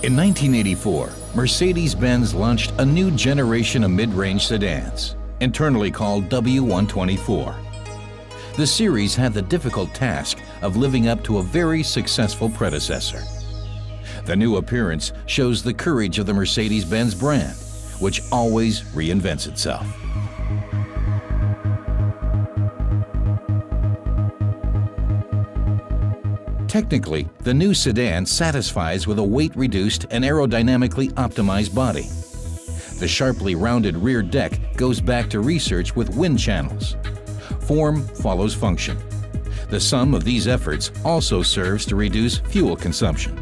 In 1984, Mercedes-Benz launched a new generation of mid-range sedans, internally called W124. The series had the difficult task of living up to a very successful predecessor. The new appearance shows the courage of the Mercedes-Benz brand, which always reinvents itself. Technically, the new sedan satisfies with a weight-reduced and aerodynamically optimized body. The sharply rounded rear deck goes back to research with wind channels. Form follows function. The sum of these efforts also serves to reduce fuel consumption.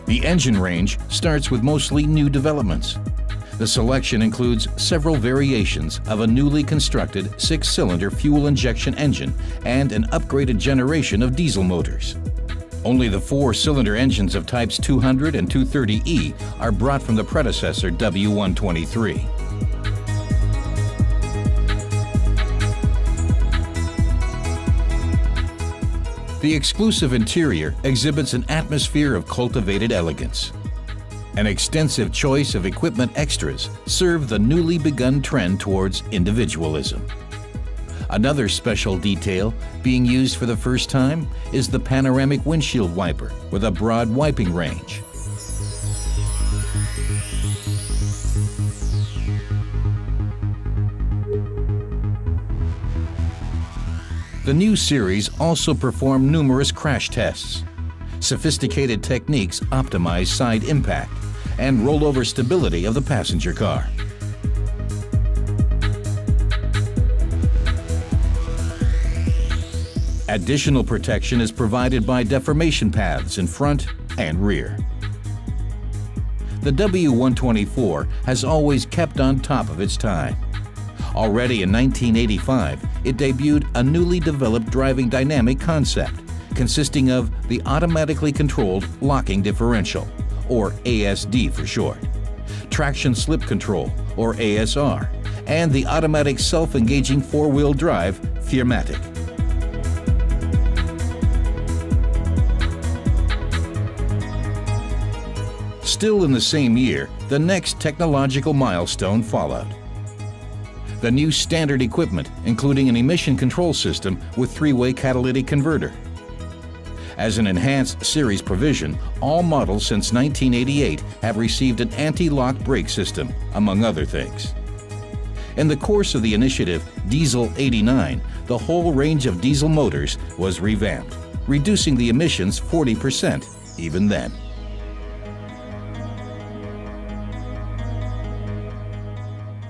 The engine range starts with mostly new developments. The selection includes several variations of a newly constructed 6-cylinder fuel injection engine and an upgraded generation of diesel motors. Only the 4-cylinder engines of types 200 and 230E are brought from the predecessor W123. The exclusive interior exhibits an atmosphere of cultivated elegance. An extensive choice of equipment extras serve the newly begun trend towards individualism. Another special detail being used for the first time is the panoramic windshield wiper with a broad wiping range. The new series also performed numerous crash tests. Sophisticated techniques optimize side impact and rollover stability of the passenger car. Additional protection is provided by deformation paths in front and rear. The W124 has always kept on top of its time. Already in 1985, it debuted a newly developed driving dynamic concept consisting of the automatically controlled locking differential, or ASD for short, traction slip control, or ASR, and the automatic self-engaging four-wheel drive, Firmatic. Still in the same year, the next technological milestone followed. The new standard equipment, including an emission control system with 3-way catalytic converter. As an enhanced series provision, all models since 1988 have received an anti-lock brake system, among other things. In the course of the initiative Diesel 89, the whole range of diesel motors was revamped, reducing the emissions 40% even then.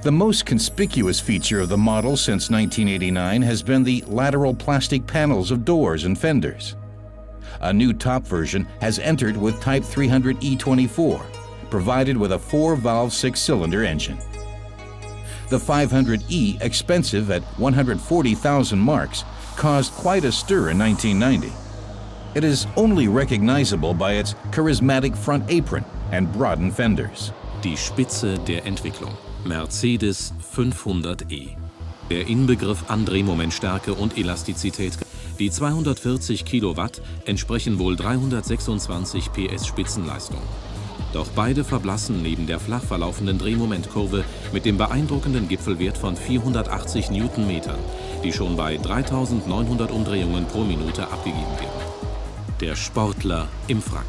The most conspicuous feature of the model since 1989 has been the lateral plastic panels of doors and fenders. A new top version has entered with Type 300 E24, provided with a 4-valve 6-cylinder engine. The 500E, expensive at 140,000 marks, caused quite a stir in 1990. It is only recognizable by its charismatic front apron and broadened fenders. Die Spitze der Entwicklung. Mercedes 500e. Der Inbegriff an Drehmomentstärke und Elastizität. Die 240 Kilowatt entsprechen wohl 326 PS Spitzenleistung. Doch beide verblassen neben der flach verlaufenden Drehmomentkurve mit dem beeindruckenden Gipfelwert von 480 Newtonmetern, die schon bei 3900 Umdrehungen pro Minute abgegeben werden. Der Sportler im Wrack.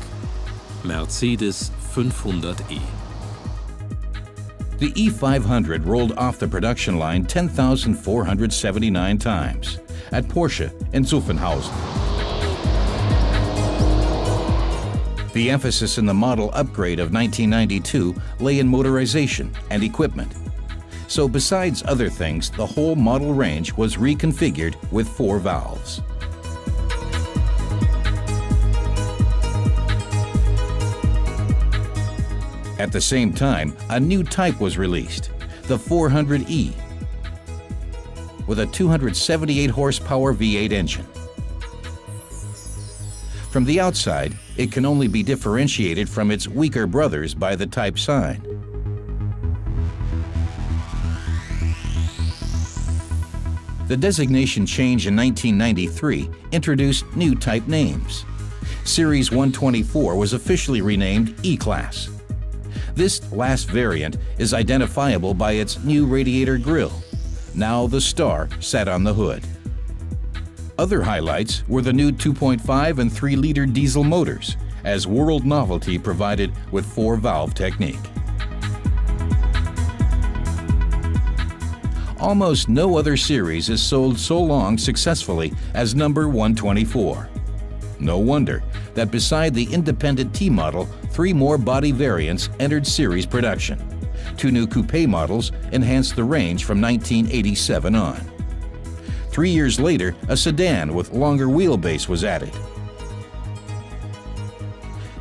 Mercedes 500e. The E500 rolled off the production line 10,479 times at Porsche in Zuffenhausen. The emphasis in the model upgrade of 1992 lay in motorization and equipment. So besides other things, the whole model range was reconfigured with 4 valves. At the same time, a new type was released, the 400E, with a 278 horsepower V8 engine. From the outside, it can only be differentiated from its weaker brothers by the type sign. The designation change in 1993 introduced new type names. Series 124 was officially renamed E-Class. This last variant is identifiable by its new radiator grille. Now the star sat on the hood. Other highlights were the new 2.5 and 3-liter diesel motors, as World Novelty provided with 4-valve technique. Almost no other series is sold so long successfully as number 124. No wonder that beside the independent T model, 3 more body variants entered series production. 2 new coupe models enhanced the range from 1987 on. 3 years later, a sedan with longer wheelbase was added.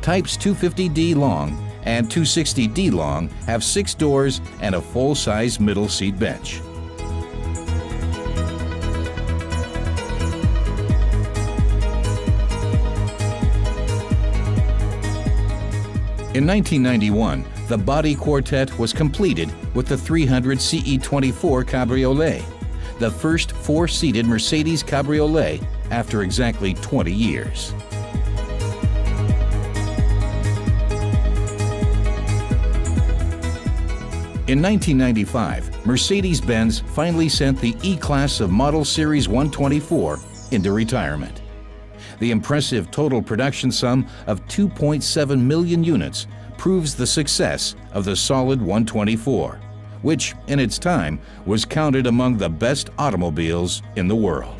Types 250D long and 260D long have 6 doors and a full-size middle seat bench. In 1991, the body quartet was completed with the 300 CE24 Cabriolet, the first 4-seated Mercedes Cabriolet after exactly 20 years. In 1995, Mercedes-Benz finally sent the E-Class of Model Series 124 into retirement. The impressive total production sum of 2.7 million units proves the success of the solid 124, which, in its time, was counted among the best automobiles in the world.